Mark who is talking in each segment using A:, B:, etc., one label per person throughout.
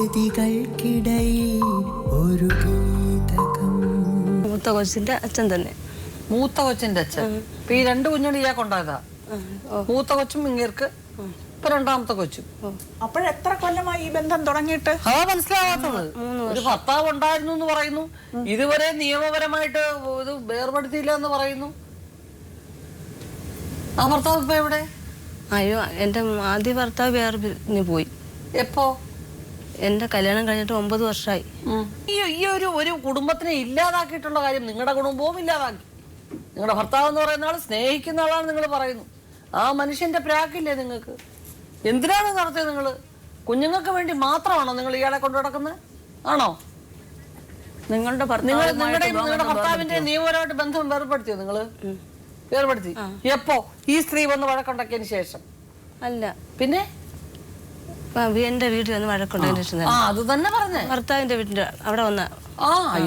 A: സ്മൃതികൾക്കിടയിൽ ഒരു ഗീതകം.
B: മൂത്ത കൊച്ചിന്റെ അച്ഛൻ തന്നെ.
C: മൂത്ത കൊച്ചിന്റെ അച്ഛൻ. ഇപ്പൊ ഈ രണ്ട് കുഞ്ഞുങ്ങൾ ഇയാൾക്കുണ്ടായതാ. മൂത്ത കൊച്ചും ഇങ്ങേർക്ക്, ഇപ്പൊ രണ്ടാമത്തെ കൊച്ചും.
D: അപ്പോഴെത്ര കൊല്ലമായി ഈ ബന്ധം തുടങ്ങിയിട്ട്?
C: അതാ മനസ്സിലാവാത്തത്. ഒരു ഭർത്താവ് ഉണ്ടായിരുന്നു എന്ന് പറയുന്നു, ഇതുവരെ നിയമപരമായിട്ട് ഇത് വേർപെടുത്തിയില്ല എന്ന് പറയുന്നു. ആ ഭർത്താവ് ഇപ്പൊ എവിടെ?
B: അയ്യോ, എന്റെ ആദ്യ ഭർത്താവ് വേറെ പിരിഞ്ഞു പോയി.
C: എപ്പോ?
B: എന്റെ കല്യാണം കഴിഞ്ഞിട്ട് 9 വർഷമായി.
C: ഈ ഒരു കുടുംബത്തിനെ ഇല്ലാതാക്കിയിട്ടുള്ള കാര്യം നിങ്ങളുടെ കുടുംബവും ഇല്ലാതാക്കി. നിങ്ങളുടെ ഭർത്താവ് എന്ന് പറയുന്ന ആൾ സ്നേഹിക്കുന്ന ആളാണ് നിങ്ങൾ പറയുന്നു. ആ മനുഷ്യന്റെ പ്രാക്കില്ലേ നിങ്ങൾക്ക്? എന്തിനാണ് നടത്തിയത് നിങ്ങൾ? കുഞ്ഞുങ്ങൾക്ക് വേണ്ടി മാത്രമാണോ നിങ്ങൾ ഇയാളെ കൊണ്ടു നടക്കുന്നത്? ആണോ?
B: നിങ്ങളുടെ
C: ഭർത്താവിന്റെ നിയമപരമായിട്ട് ബന്ധം വേർപെടുത്തിയോ നിങ്ങള്? വേർപെടുത്തി. എപ്പോ? ഈ സ്ത്രീ വന്ന് വഴക്കുണ്ടാക്കിയതിന് ശേഷം
B: അല്ല,
C: പിന്നെ
B: എന്റെ വീട്ടിൽ വന്ന് വഴക്കുണ്ടായതിന് ശേഷം.
C: അത് തന്നെ പറഞ്ഞേ.
B: ഭർത്താവിന്റെ വീട്ടിന്റെ അവിടെ വന്ന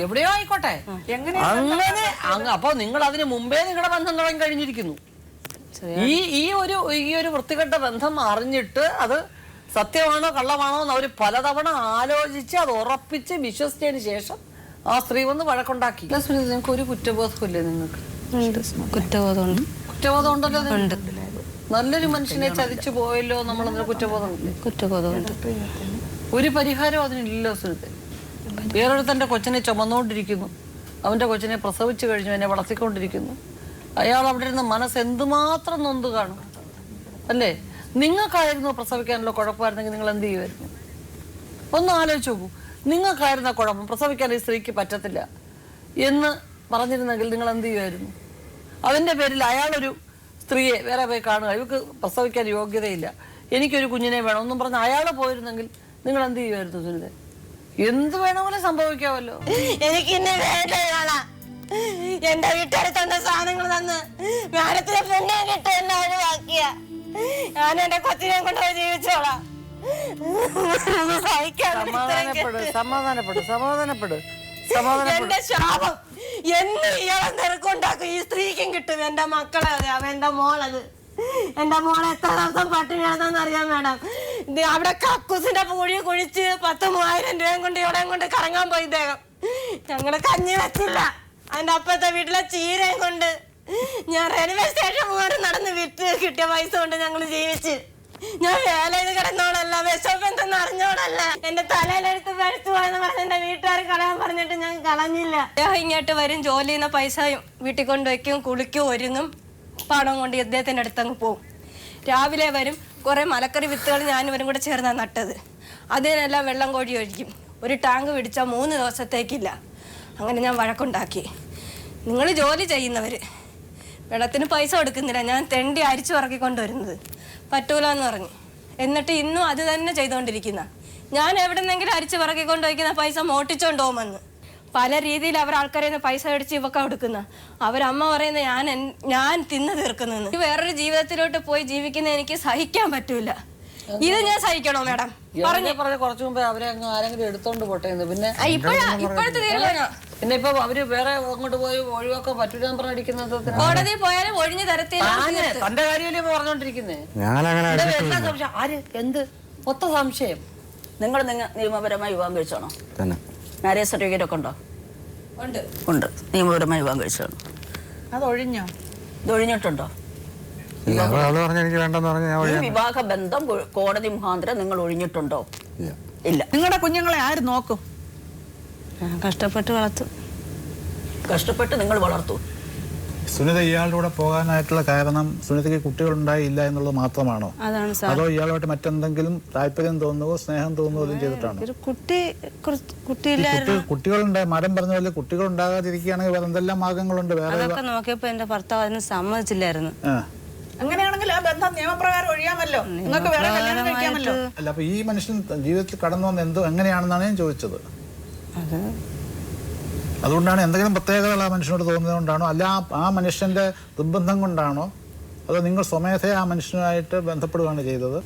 C: എവിടെയോ ആയിക്കോട്ടെ. അങ്ങനെ അപ്പൊ നിങ്ങൾ അതിന് മുമ്പേ നിങ്ങളുടെ ബന്ധം തുടങ്ങി കഴിഞ്ഞിരിക്കുന്നു. ഈ ഒരു വൃത്തികെട്ട ബന്ധം അറിഞ്ഞിട്ട് അത് സത്യമാണോ കള്ളമാണോ എന്ന് അവര് പലതവണ ആലോചിച്ച് അത് ഉറപ്പിച്ച് വിശ്വസിച്ചതിന് ശേഷം ആ സ്ത്രീ വന്ന് വഴക്കുണ്ടാക്കി. നിങ്ങൾക്ക് ഒരു കുറ്റബോധമില്ലേ? നിങ്ങൾക്ക്
B: കുറ്റബോധമുണ്ട്.
C: കുറ്റബോധം ഉണ്ടല്ലോ. നല്ലൊരു മനുഷ്യനെ ചതിച്ചു പോയല്ലോ നമ്മളതിന് കുറ്റബോധമില്ലേ?
B: കുറ്റബോധമുണ്ട്.
C: ഒരു പരിഹാരം അതിനില്ലല്ലോ സുഹൃത്തെ. വേറൊരുത്തന്റെ കൊച്ചിനെ ചുമന്നുകൊണ്ടിരിക്കുന്നു, അവന്റെ കൊച്ചിനെ പ്രസവിച്ചു കഴിഞ്ഞു, എന്നെ വളർത്തിക്കൊണ്ടിരിക്കുന്നു. അയാൾ അവിടെ ഇരുന്ന് മനസ്സ് എന്തുമാത്രം നൊന്ത് കാണും അല്ലേ? നിങ്ങൾക്കായിരുന്നു പ്രസവിക്കാനുള്ള കുഴപ്പമായിരുന്നെങ്കിൽ നിങ്ങൾ എന്ത് ചെയ്യുമായിരുന്നു? ഒന്ന് ആലോചിച്ച് നോക്കൂ. നിങ്ങൾക്കായിരുന്ന കുഴപ്പം പ്രസവിക്കാൻ ഈ സ്ത്രീക്ക് പറ്റത്തില്ല എന്ന് പറഞ്ഞിരുന്നെങ്കിൽ നിങ്ങൾ എന്ത് ചെയ്യുമായിരുന്നു? അതിന്റെ പേരിൽ അയാളൊരു സ്ത്രീയെ വേറെ പോയി കാണുക, ഇവർക്ക് പ്രസവിക്കാൻ യോഗ്യതയില്ല, എനിക്കൊരു കുഞ്ഞിനെ വേണം ഒന്നും പറഞ്ഞ് അയാൾ പോയിരുന്നെങ്കിൽ നിങ്ങൾ എന്ത് ചെയ്യുമായിരുന്നു സുനിത? എന്ത് വേണമെങ്കിലും സംഭവിക്കാമല്ലോ.
E: എനിക്കിന്നെ വേണ്ട. എന്റെ വീട്ടുകാരെ തന്ന സാധനങ്ങൾ തന്ന് മാനത്തിലെ പെണ്ണെ കിട്ട എന്നെ ഒഴിവാക്കിയ ഞാൻ എന്റെ കൊച്ചിനെ കൊണ്ടുപോയി ജീവിച്ചോളാം. എന്റെ ശാപം എന്ന് ഇയാളെ നിരക്കുണ്ടാക്കും ഈ സ്ത്രീക്കും കിട്ടും. എന്റെ മക്കളെ എന്റെ മോളത്. എന്റെ മോളെ എത്ര ദിവസം പട്ടിണിയാണെന്ന് അറിയാൻ മേഡം. അവിടെ കക്കൂസിന്റെ പൂഴി കുഴിച്ച് 10,000-3000 രൂപയും കൊണ്ട് ഇവിടെ കൊണ്ട് കറങ്ങാൻ പോയി ഇദ്ദേഹം. ഞങ്ങള് കഞ്ഞി വെച്ചില്ല. അതിന്റെ അപ്പത്തെ വീട്ടിലെ ചീരയും കൊണ്ട് ഞാൻ റെയിൽവേ സ്റ്റേഷൻ പോകാൻ നടന്ന് വിറ്റ് കിട്ടിയ പൈസ കൊണ്ട് ഞങ്ങള് ജീവിച്ച്. ഞാൻ വേല ചെയ്ത് കിടന്നോളല്ല, വിശപ്പ് എന്തെന്ന് അറിഞ്ഞോളല്ല. എന്റെ തലയിലെടുത്ത് പഴുത്തു പോയെന്ന് പറഞ്ഞ് എന്റെ വീട്ടുകാർ കളയാൻ പറഞ്ഞിട്ട് ഞാൻ കളഞ്ഞില്ല. അദ്ദേഹം ഇങ്ങോട്ട് വരും, ജോലി ചെയ്യുന്ന പൈസ വീട്ടിൽ കൊണ്ടുവയ്ക്കും, കുളിക്കും, ഒരുങ്ങും, പണം കൊണ്ട് അദ്ദേഹത്തിന്റെ അടുത്തങ്ങ് പോവും. രാവിലെ വരും, കുറെ മലക്കറി വിത്തുകൾ ഞാനും ഇവരും കൂടെ ചേർന്നാണ് നട്ടത്. അതിനെല്ലാം വെള്ളം കോഴി ഒഴിക്കും. ഒരു ടാങ്ക് പിടിച്ചാൽ 3 ദിവസത്തേക്കില്ല. അങ്ങനെ ഞാൻ വഴക്കുണ്ടാക്കി. നിങ്ങൾ ജോലി ചെയ്യുന്നവർ വെള്ളത്തിന് പൈസ കൊടുക്കുന്നില്ല, ഞാൻ തെണ്ടി അരിച്ചു പറക്കിക്കൊണ്ടുവരുന്നത് പറ്റൂല എന്ന് പറഞ്ഞു. എന്നിട്ട് ഇന്നും അത് തന്നെ ചെയ്തുകൊണ്ടിരിക്കുന്ന. ഞാൻ എവിടെന്നെങ്കിലും അരിച്ചു പറക്കിക്കൊണ്ട് വയ്ക്കുന്ന പൈസ മോട്ടിച്ചോണ്ട് പോകുമെന്ന് പല രീതിയിൽ അവർ ആൾക്കാരെ പൈസ അടിച്ച് ഇവക്ക കൊടുക്കുന്ന. അവരമ്മ പറയുന്നത് ഞാൻ തിന്നു തീർക്കുന്നെന്ന്. വേറൊരു ജീവിതത്തിലോട്ട് പോയി ജീവിക്കുന്ന എനിക്ക് സഹിക്കാൻ പറ്റൂല. ഇത് ഞാൻ സഹിക്കണോ മേഡം?
C: പറഞ്ഞു കുറച്ചു മുമ്പേ അവരെ ആരെങ്കിലും എടുത്തോണ്ട് പോട്ടെ. പിന്നെ
E: ഇപ്പോഴത്തെ തീരുമാനം
C: പിന്നെ ഇപ്പൊ അവര് വേറെ അങ്ങോട്ട് പോയി ഒഴിവാക്കാൻ പറ്റൂല പറഞ്ഞിരിക്കുന്നത്.
E: കോടതി പോയാലും ഒഴിഞ്ഞു തരത്തില്ല.
C: തന്റെ കാര്യമല്ലേ പറഞ്ഞോണ്ടിരിക്കുന്നേ? ആര് എന്ത് മൊത്ത സംശയം?
F: നിങ്ങൾ നിയമപരമായി വിവാഹം കഴിച്ചാണോ? മാരേജ് സർട്ടിഫിക്കറ്റ് ഒക്കെ ഉണ്ടോ? ഉണ്ട്. നിയമപരമായി വിവാഹം കഴിച്ചാണോ?
D: അത് ഒഴിഞ്ഞോ?
F: ഇത് ഒഴിഞ്ഞിട്ടുണ്ടോ? വിവാഹ ബന്ധം കോടതി മുഖാന്തരം നിങ്ങൾ ഒഴിഞ്ഞിട്ടുണ്ടോ? ഇല്ല.
D: നിങ്ങളുടെ കുഞ്ഞുങ്ങളെ ആര് നോക്കും?
B: കഷ്ടപ്പെട്ട് വളർത്തും.
F: കഷ്ടപ്പെട്ട് നിങ്ങൾ വളർത്തു.
G: സുനിത ഇയാളുടെ കൂടെ പോകാനായിട്ടുള്ള കാരണം സുനിതയ്ക്ക് കുട്ടികളുണ്ടായില്ല എന്നുള്ളത് മാത്രമാണോ? അതോ ഇയാളുമായിട്ട് മറ്റെന്തെങ്കിലും താല്പര്യം തോന്നുകയോ സ്നേഹം തോന്നുകയോ ചെയ്തിട്ടാണോ? കുട്ടികളുണ്ടായി മരം പറഞ്ഞ പോലെ കുട്ടികൾ ഉണ്ടാകാതിരിക്കുകയാണെങ്കിൽ വേറെ എന്തെല്ലാം മാർഗങ്ങളുണ്ട്? വേറെ
B: നോക്കിയപ്പോ എന്റെ ഭർത്താവ് അതിന് സമ്മതിച്ചില്ലായിരുന്നു.
D: അങ്ങനെയാണെങ്കിൽ ആ ബന്ധം നിയമപ്രകാരം ഒഴിയാമല്ലോ. നിങ്ങൾക്ക് വേറെ കല്യാണം കഴിക്കാമല്ലോ.
G: അല്ല, അപ്പൊ ഈ മനുഷ്യൻ ജീവിതത്തിൽ കടന്നു വന്ന എന്തോ എങ്ങനെയാണെന്നാണ് ഞാൻ ചോദിച്ചത്. അതുകൊണ്ടാണ് എന്തെങ്കിലും പ്രത്യേകതകൾ ആ മനുഷ്യനോട് തോന്നുന്നതുകൊണ്ടാണോ, അല്ല ആ മനുഷ്യന്റെ നിർബന്ധം കൊണ്ടാണോ, അതോ നിങ്ങൾ സ്വമേധയാ ആ മനുഷ്യനുമായിട്ട് ബന്ധപ്പെടുകയാണ് ചെയ്തത്?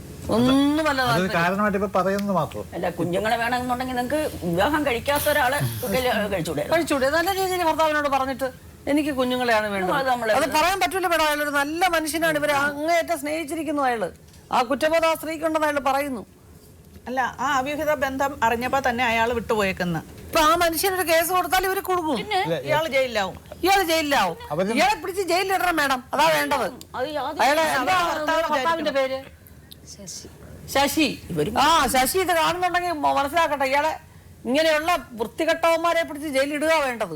G: അതൊരു കാരണമായിട്ട് ഇപ്പൊ പറയുന്നത് മാത്രം.
F: അല്ല, കുഞ്ഞുങ്ങളെ വേണമെന്നുണ്ടെങ്കിൽ നിങ്ങൾക്ക് വിവാഹം കഴിക്കാത്ത ഒരാളെ
C: കഴിച്ചൂടെ? നല്ല രീതിയിൽ ഭർത്താവിനോട് പറഞ്ഞിട്ട് എനിക്ക് കുഞ്ഞുങ്ങളെയാണ് വേണ്ടത്. അത് പറയാൻ പറ്റൂല മേഡം. അയാളൊരു നല്ല മനുഷ്യനാണ്, ഇവരെ അങ്ങേയറ്റം സ്നേഹിച്ചിരിക്കുന്നു അയാള്. ആ കുറ്റബോധം ആ സ്ത്രീക്കുണ്ടെന്ന് അയാൾ പറയുന്നു.
D: അല്ല ആ അവിഹിത ബന്ധം അറിഞ്ഞപ്പോ തന്നെ അയാൾ വിട്ടുപോയേക്കുന്നു.
C: ഇപ്പൊ ആ മനുഷ്യനൊരു കേസ് കൊടുത്താൽ ഇവര് കൊടുക്കും.
D: ഇയാള് ജയിലിലാവും.
C: ഇയാള് ജയിലിലാവും. ഇയാളെ പിടിച്ച് ജയിലിലിടണം മേഡം, അതാ വേണ്ടത്. അയാളെ എന്താ ഭർത്താവിന്റെ പേര്? ശശി. ആ ശശി ഇത് കാണുന്നുണ്ടെങ്കിൽ മനസ്സിലാക്കട്ടെ, ഇയാളെ ഇങ്ങനെയുള്ള വൃത്തികെട്ടവന്മാരെ പിടിച്ച് ജയിലിടുക വേണ്ടത്.